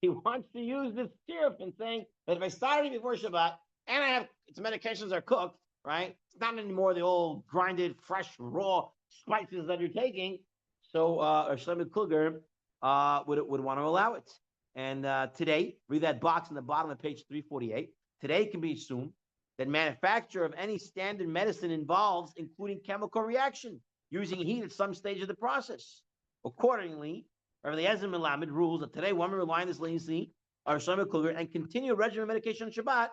He wants to use this syrup and saying that if I started before Shabbat and I have its medications are cooked, right? It's not anymore the old grinded, fresh, raw spices that you're taking. So Shlomo Kluger would want to allow it. And today, read that box in the bottom of page 348. Today it can be assumed that manufacture of any standard medicine involves including chemical reaction using heat at some stage of the process. Accordingly, Rabbi Eliezer Melamed rules that today one may rely on this leniency of Shlomo Kluger and continue a regimen of medication on Shabbat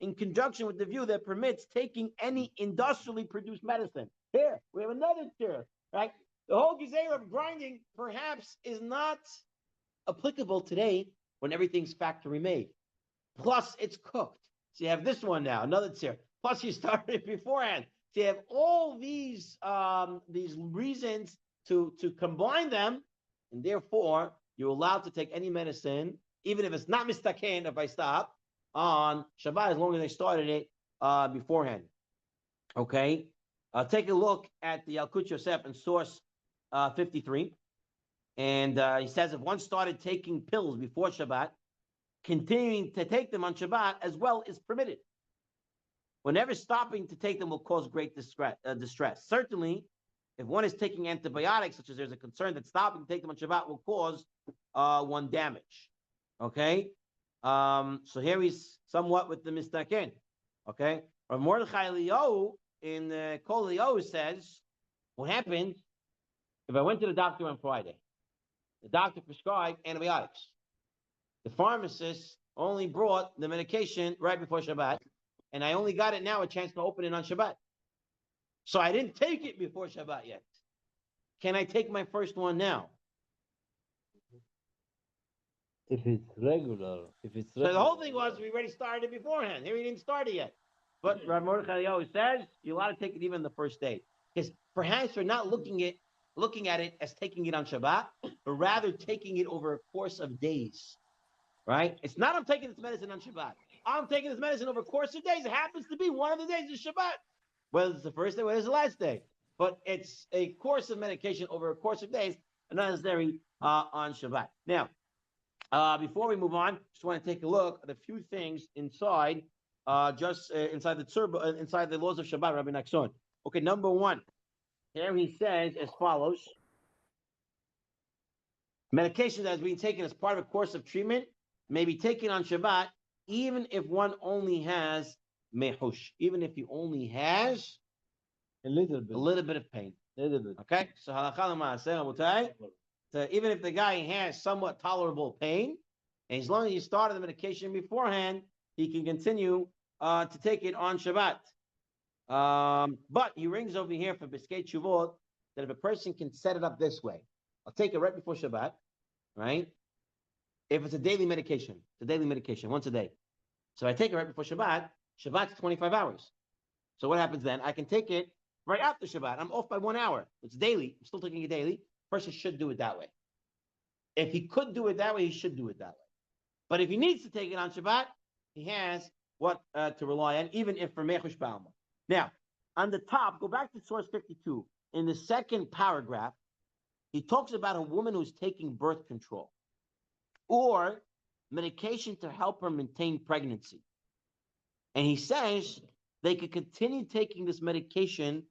in conjunction with the view that permits taking any industrially produced medicine. Here, we have another tier, right? The whole gizera of grinding perhaps is not applicable today when everything's factory made. Plus, it's cooked. So you have this one now, another tier. Plus, you started it beforehand. So you have all these reasons to combine them, and therefore you're allowed to take any medicine, even if it's not mistaken if I stop on Shabbat, as long as I started it beforehand. Okay, take a look at the Yalkut Yosef and source 53, and he says if one started taking pills before Shabbat, continuing to take them on Shabbat as well is permitted. Whenever stopping to take them will cause great distress. Certainly, if one is taking antibiotics, such as there's a concern that stopping to take them on Shabbat will cause one damage. Okay, so here he's somewhat with the mistaken. Okay, or Mordechai Eliyahu in Kol Eliyahu says, what happened if I went to the doctor on Friday? The doctor prescribed antibiotics. The pharmacist only brought the medication right before Shabbat, and I only got it now a chance to open it on Shabbat. So I didn't take it before Shabbat yet. Can I take my first one now? If it's regular, So the whole thing was we already started it beforehand. Here he didn't start it yet. But Rav Mordechai always says you're allowed to take it even the first day. Because perhaps we're not looking at it as taking it on Shabbat, but rather taking it over a course of days. Right? It's not I'm taking this medicine on Shabbat. I'm taking this medicine over a course of days. It happens to be one of the days of Shabbat. Whether it's the first day, whether it's the last day. But it's a course of medication over a course of days, and not necessarily on Shabbat. Now, before we move on, just want to take a look at a few things inside, inside the Tzurba, inside the laws of Shabbat, Rabbi Nachshon. Okay, number one, here he says as follows: medication that is being taken as part of a course of treatment may be taken on Shabbat, even if one only has mehush, even if he only has a little bit of pain. A little bit. Okay, so halakha l'maaseh, Rabotai. So even if the guy has somewhat tolerable pain, and as long as he started the medication beforehand, he can continue to take it on Shabbat. But he rings over here for Biskei Tshuvot that if a person can set it up this way, I'll take it right before Shabbat, right? If it's a daily medication, once a day. So I take it right before Shabbat. Shabbat's 25 hours. So what happens then? I can take it right after Shabbat. I'm off by 1 hour. It's daily. I'm still taking it daily. Person should do it that way. If he could do it that way, he should do it that way. But if he needs to take it on Shabbat, he has what to rely on, even if for Mechush Ba'alma. Now, on the top, go back to source 52. In the second paragraph, he talks about a woman who's taking birth control or medication to help her maintain pregnancy. And he says they could continue taking this medication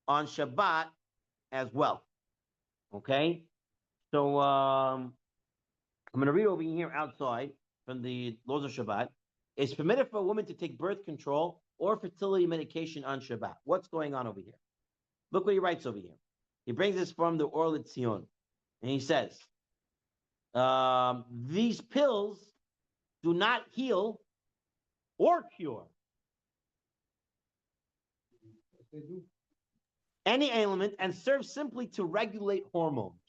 on Shabbat as well. Okay? So I'm going to read over here outside from the laws of Shabbat. It's permitted for a woman to take birth control or fertility medication on Shabbat. What's going on over here? Look what he writes over here. He brings this from the Or L'Tzion, and he says, these pills do not heal or cure any ailment and serve simply to regulate hormones.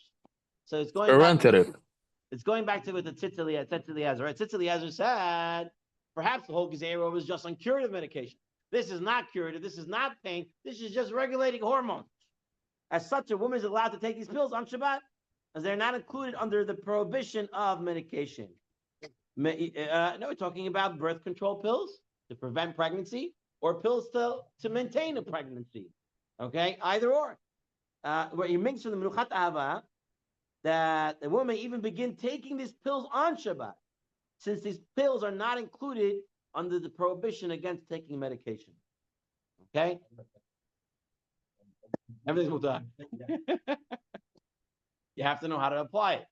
So it's going back to, it's going back to what the Tzitz Eliezer, right? Tzitz Eliezer said, perhaps the whole Gezerah was just on curative medication. This is not curative. This is not pain. This is just regulating hormones. As such, a woman is allowed to take these pills on Shabbat, as they're not included under the prohibition of medication. No, we're talking about birth control pills to prevent pregnancy or pills to maintain a pregnancy. Okay, either or. Where he makes from the Menuchat Ahava that the woman may even begin taking these pills on Shabbat, since these pills are not included under the prohibition against taking medication. Okay? Everything's mutar. You have to know how to apply it.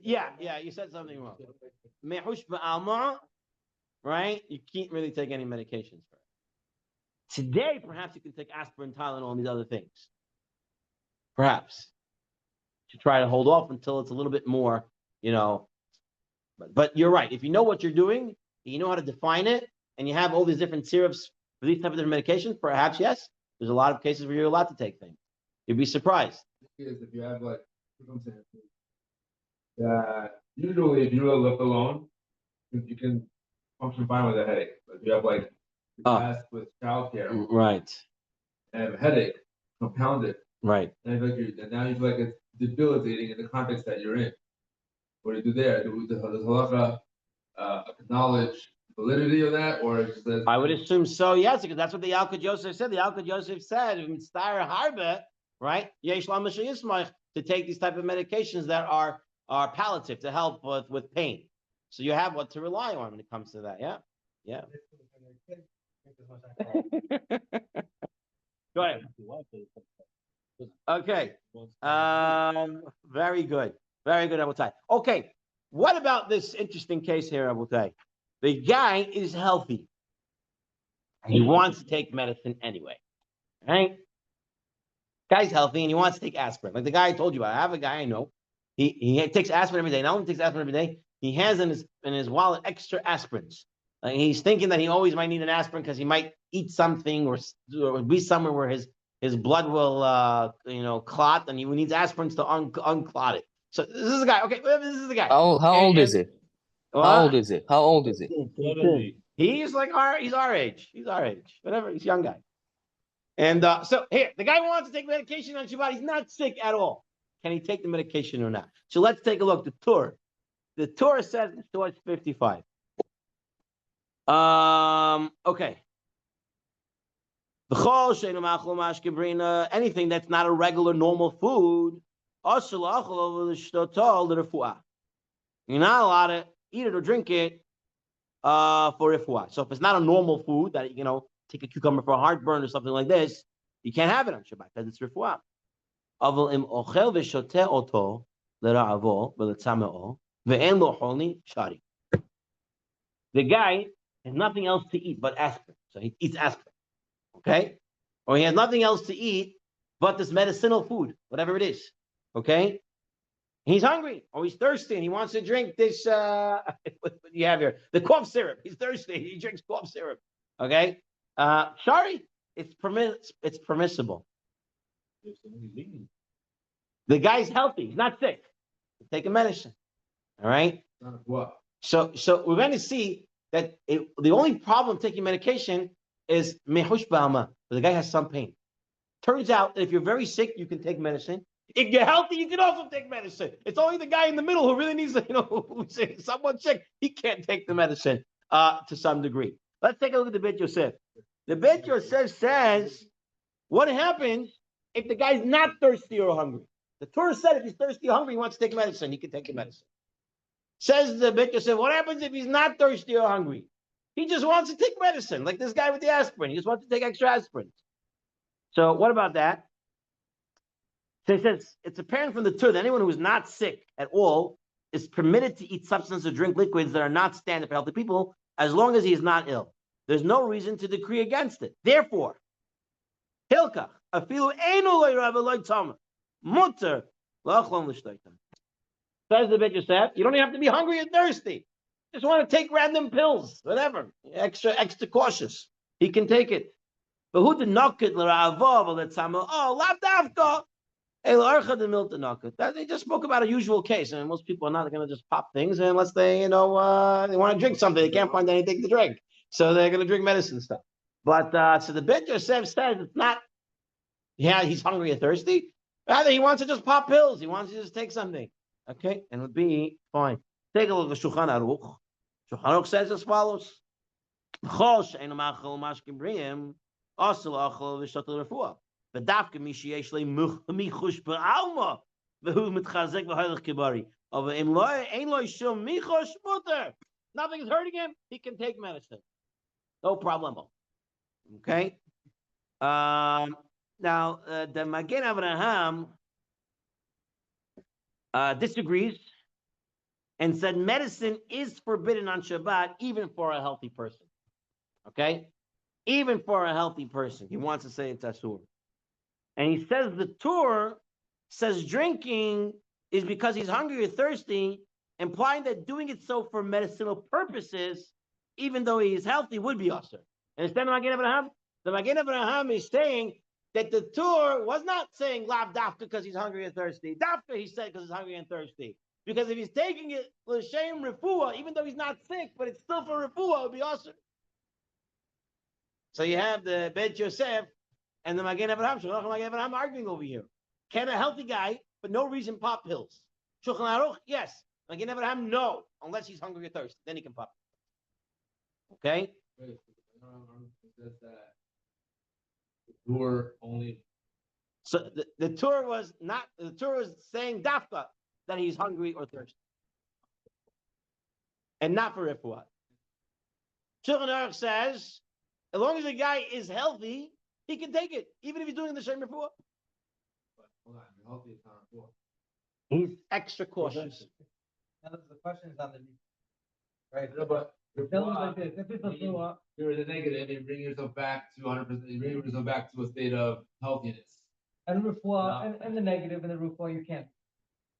Yeah, you said something wrong. Mehush ba'alma, right? You can't really take any medications for it. Today, perhaps you can take aspirin, Tylenol, and these other things. Perhaps. To try to hold off until it's a little bit more, But you're right. If you know what you're doing, you know how to define it, and you have all these different syrups for these type of different medications, perhaps, yes. There's a lot of cases where you're allowed to take things. You'd be surprised. If you have circumstances that usually if you're left alone, you can function fine with a headache. But if you have task with childcare, right, and have a headache, compounded, right, and now you feel like it's debilitating in the context that you're in. What do you do there? Does halacha acknowledge validity of that, or it just says? I would assume so, yes, because that's what the Yalkut Yosef said. The Yalkut Yosef said, right? To take these type of medications that are palliative to help with pain. So you have what to rely on when it comes to that. Yeah. Go ahead. Okay. Very good. Very good, Abutai. Okay. What about this interesting case here, Abutai? The guy is healthy. He wants to take medicine anyway. Right? Guy's healthy and he wants to take aspirin. Like the guy I told you about. I have a guy I know. He takes aspirin every day. Not only takes aspirin every day, he has in his wallet extra aspirins. He's thinking that he always might need an aspirin because he might eat something or be somewhere where his blood will clot, and he needs aspirins to unclot it. So this is the guy. Okay, this is the guy. How old is it? How old is it? How old is it? He's our age. He's our age. Whatever. He's a young guy. And so here, the guy wants to take medication on Shabbat. He's not sick at all. Can he take the medication or not? So let's take a look. The Torah says it's towards 55. Okay. Anything that's not a regular normal food, you're not allowed to eat it or drink it for refuah. So if it's not a normal food that take a cucumber for a heartburn or something like this, you can't have it on Shabbat because it's refuah. The guy has nothing else to eat but aspirin, so he eats aspirin. Okay, or he has nothing else to eat but this medicinal food, whatever it is. Okay, he's hungry or he's thirsty and he wants to drink this. What do you have here? The cough syrup. He's thirsty. He drinks cough syrup. Okay, sorry, it's permissible. The guy's healthy. He's not sick. He's taking medicine. All right. So we're going to see that the only problem taking medication is mehush ba'alma. The guy has some pain. Turns out that if you're very sick, you can take medicine. If you're healthy, you can also take medicine. It's only the guy in the middle who really needs who's someone sick. He can't take the medicine to some degree. Let's take a look at the Beit Yosef. The Beit Yosef says, what happens if the guy's not thirsty or hungry? The Torah said if he's thirsty or hungry, he wants to take medicine, he can take the medicine. Says the Beit Yosef, what happens if he's not thirsty or hungry? He just wants to take medicine, like this guy with the aspirin. He just wants to take extra aspirin. So what about that? So he says it's apparent from the Torah that anyone who is not sick at all is permitted to eat substances or drink liquids that are not standard for healthy people, as long as he is not ill. There's no reason to decree against it. Therefore, Hilkach, afilu einu loy tama, mutter la'achlon l'shtoitam. Says the Bet Yosef, you don't even have to be hungry or thirsty. Just want to take random pills, whatever. Extra cautious. He can take it. But who did not get l'ra'avav l'tzama? Oh, lav davka. They just spoke about a usual case, and most people are not going to just pop things unless they, they want to drink something. They can't find anything to drink, so they're going to drink medicine stuff. But so the Bet Yosef says it's not. Yeah, he's hungry or thirsty. Rather, he wants to just pop pills. He wants to just take something. Okay, and it would be fine. Take a look at Shulchan Aruch. Shulchan Aruch says as follows: ודווקא מי שיש לי מיחוש בעלמא, והוא מתחזק בהלך כברי. אבל אם לא, אין לו שום מיחוש, מותר. Nothing is hurting him, he can take medicine. No problemo. Okay? Now, the Magen Avraham disagrees and said medicine is forbidden on Shabbat even for a healthy person. Okay? Even for a healthy person. He wants to say it's asur. And he says the Torah says drinking is because he's hungry or thirsty, implying that doing it so for medicinal purposes, even though he is healthy, would be asur. Understand the Magen Avraham? The Magen Avraham is saying that the Torah was not saying lav dafka because he's hungry or thirsty. Dafka, he said, because he's hungry and thirsty. Because if he's taking it l'shem refuah, even though he's not sick, but it's still for refuah, it would be asur. So you have the Bet Yosef and the Magen Avraham, Shulchan Magen Avraham arguing over here. Can a healthy guy, for no reason, pop pills? Shulchan Aruch, yes. Magen Avraham, no, unless he's hungry or thirsty, then he can pop. Okay. Wait, says that the Torah only. So the Torah was not. The Torah was saying dafka that he's hungry or thirsty, and not for refuah. Shulchan Aruch says, as long as the guy is healthy, he can take it, even if he's doing the same refuah. Hold on, healthy is not refuah. He's extra cautious. Now, the question is on the right. No, but Tell me like this: if it's a refuah, you're in the negative, you bring yourself back to 100%. You bring yourself back to a state of healthiness. and refuah, and the negative in the refuah, you can't.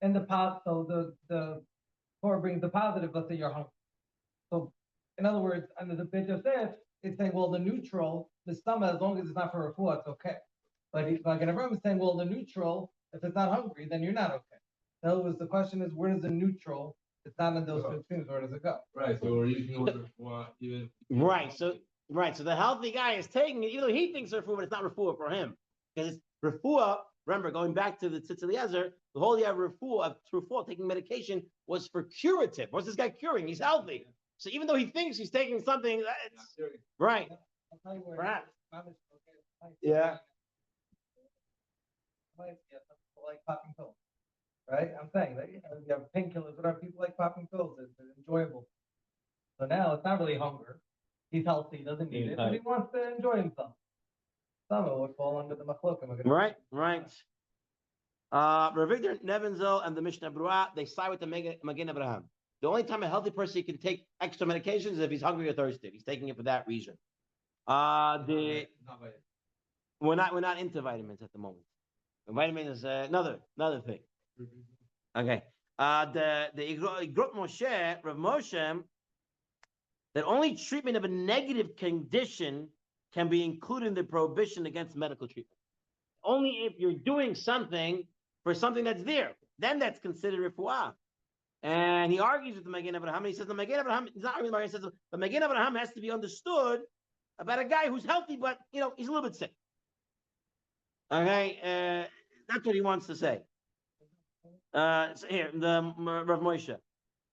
And so the Torah brings the positive. Let's say you're hungry. So, in other words, under the Bet Yosef, it's saying, well, the neutral, the stomach, as long as it's not for refuah, it's okay. But Magen Avraham is saying, well, the neutral, if it's not hungry, then you're not okay. In other words, the question is, where does the neutral? It's not in those two extremes. Where does it go? Right. So we're using the word refuah even. Right. So the healthy guy is taking it, even though he thinks it's refuah, but it's not refuah for him. Because it's refuah, remember, going back to the Tzitz Eliezer, the whole idea of refuah, taking medication, was for curative. What's this guy curing? He's healthy. So even though he thinks he's taking something, it's right. I'll tell you where. Perhaps. Yeah. People like popping pills, right? I'm saying that you have painkillers, whatever. People like popping pills. It's enjoyable. So now it's not really hunger. He's healthy, he doesn't need it, but he wants to enjoy himself. Some of it would fall under the machlokim. Right. Rav Victor Nevenzel and the Mishnah Berurah, they side with the Magen Avraham. The only time a healthy person can take extra medications is if he's hungry or thirsty. He's taking it for that reason. We're not into vitamins at the moment. Vitamin is another thing. Okay. The Igrot Moshe, Rav Moshe, that only treatment of a negative condition can be included in the prohibition against medical treatment. Only if you're doing something for something that's there, then that's considered refuah. And he argues with the Magen Avraham, and he says the Magen Avraham, he's not arguing, he says the Magen Avraham has to be understood about a guy who's healthy, but he's a little bit sick. Okay, that's what he wants to say. So here, the Rav Moshe.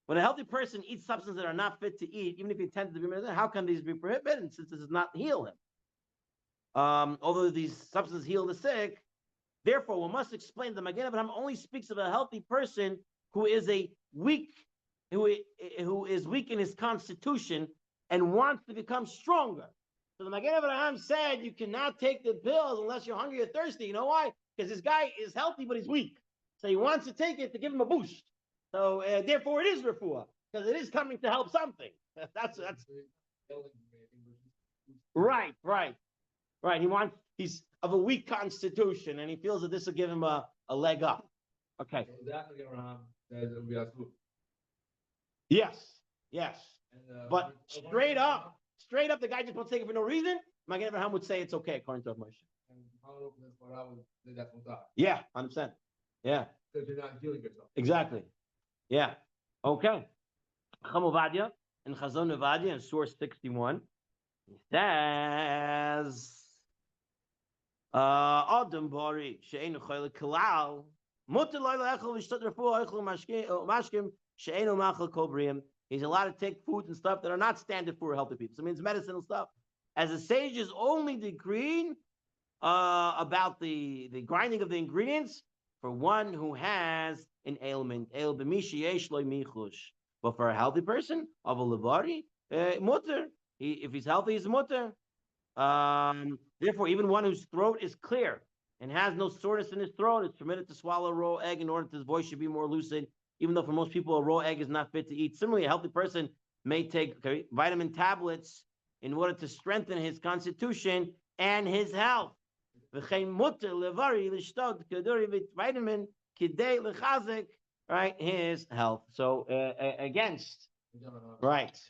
When a healthy person eats substances that are not fit to eat, even if he intends to be medicine, how can these be prohibited since this does not heal him? Although these substances heal the sick, therefore one must explain the Magen Avraham only speaks of a healthy person who is weak in his constitution and wants to become stronger. So the Magen Avraham said you cannot take the pills unless you're hungry or thirsty. You know why? Because this guy is healthy, but he's weak. So he wants to take it to give him a boost. So therefore it is refuah, because it is coming to help something. That's right. He's of a weak constitution, and he feels that this will give him a leg up. Okay. So that Magen Avraham says it would be asur. Yes. And, But straight up, the guy just wants to take it for no reason. Magen Avraham would say it's okay according to Moshe. And how open this for would say that's what's up. Yeah, 100%. Yeah, Because you're not healing yourself. exactly. Yeah. Okay. Chamuvadia and Chazon Nevadia in source 61 says Adam Bari She'enu Chayla Kalal Mutter Lo Lechel V'Shtot Refuah Eichel Mashkim She'enu Machal Kobriim. He's allowed to take foods and stuff that are not standard for healthy people. So it means medicinal stuff. As the sages only decreed about the grinding of the ingredients for one who has an ailment. But for a healthy person, of a levari, mutter. If he's healthy, he's mutter. Therefore, even one whose throat is clear and has no soreness in his throat is permitted to swallow a raw egg in order that his voice should be more lucid, even though for most people a raw egg is not fit to eat. Similarly, a healthy person may take vitamin tablets in order to strengthen his constitution and his health. Vitamin right, his health. So against, right.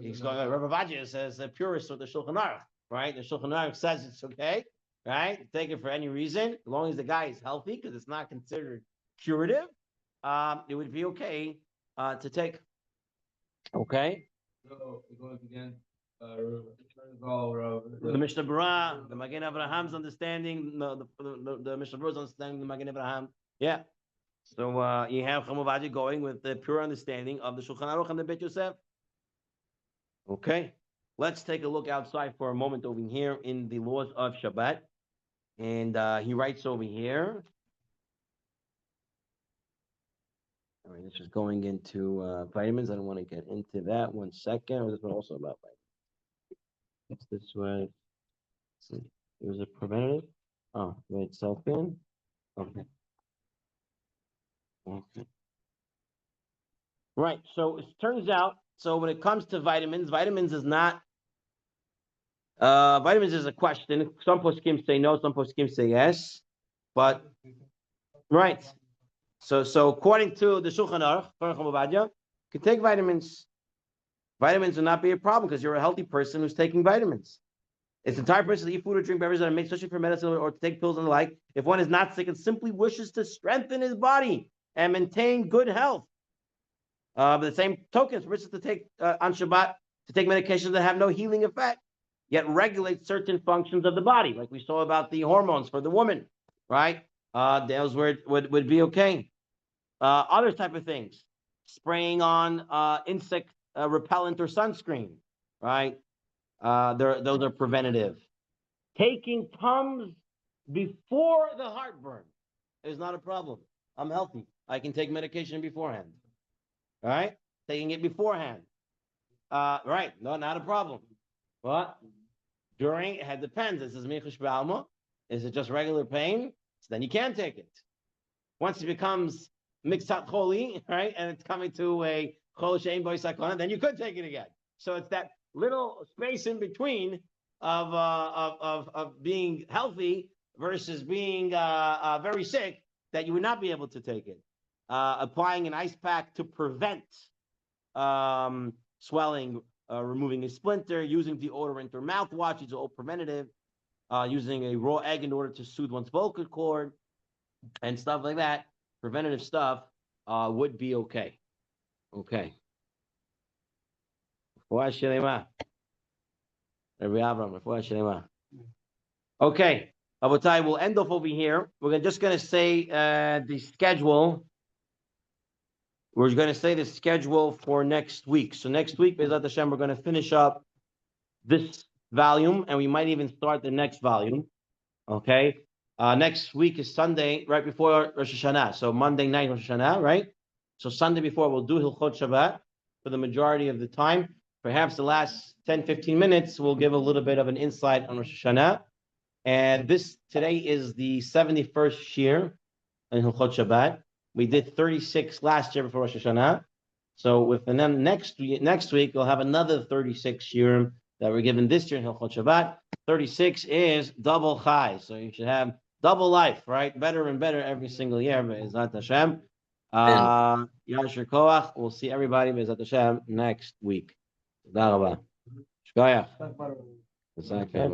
He's going. Rabbi Vajja says a purist with the Shulchan Aruch, right? The Shulchan Aruch says it's okay, right? Take it for any reason, as long as the guy is healthy, because it's not considered curative. It would be okay to take. Okay. So it goes again. The Mishnah Berurah, the Magen Abraham's understanding, the Mishnah Berurah's understanding, the Magen Abraham. Yeah. So you have Chamuvadia going with the pure understanding of the Shulchan Aruch and the Beit Yosef. Okay. Let's take a look outside for a moment over here in the laws of Shabbat. And he writes over here. All right, this is going into vitamins. I don't want to get into that. 1 second. Or this one also about vitamins. This was, it was a preventative. Oh, wait, self-in. Okay. Right. So it turns out, so when it comes to vitamins is not, vitamins is a question. Some poskim say no, some poskim say yes. But, right. So according to the Shulchan Aruch, you can take vitamins. Vitamins will not be a problem because you're a healthy person who's taking vitamins. It's the entire person to eat food or drink beverages that are made especially for medicine or to take pills and the like. If one is not sick and simply wishes to strengthen his body and maintain good health. But the same token, it's permissible to take on Shabbat, to take medications that have no healing effect, yet regulate certain functions of the body, like we saw about the hormones for the woman, right? Those would be okay. Other type of things, spraying on insect repellent or sunscreen, right? Those are preventative. Taking Tums before the heartburn is not a problem. I'm healthy. I can take medication beforehand. All right? Taking it beforehand. Right. No, not a problem. What? During, it depends. This is Michush B'alma. Is it just regular pain? So then you can take it. Once it becomes mixat choli, right, and it's coming to a chol she'ein bo sakana, then you could take it again. So it's that little space in between of being healthy versus being very sick that you would not be able to take it. Applying an ice pack to prevent swelling, removing a splinter, using deodorant or mouthwash, these are all preventative. Using a raw egg in order to soothe one's vocal cord and stuff like that, preventative stuff would be okay. Okay. Okay, Abotai, we'll end off over here. We're just going to say the schedule. We're going to say the schedule for next week. So next week, Bezat Hashem, we're going to finish up this volume, and we might even start the next volume. Okay. Next week is Sunday, right before Rosh Hashanah. So Monday night, Rosh Hashanah, right? So Sunday before, we'll do Hilchot Shabbat for the majority of the time. perhaps the last 10, 15 minutes will give a little bit of an insight on Rosh Hashanah. And today is the 71st year in Hilchot Shabbat. We did 36 last year before Rosh Hashanah. So and then next week we'll have another 36 year that we're given this year in Hilchot Shabbat. 36 is double chai, so you should have double life, right? Better and better every single year. Be'ezrat Hashem. Yashar Koach. We'll see everybody Be'ezrat Hashem next week. Thank you.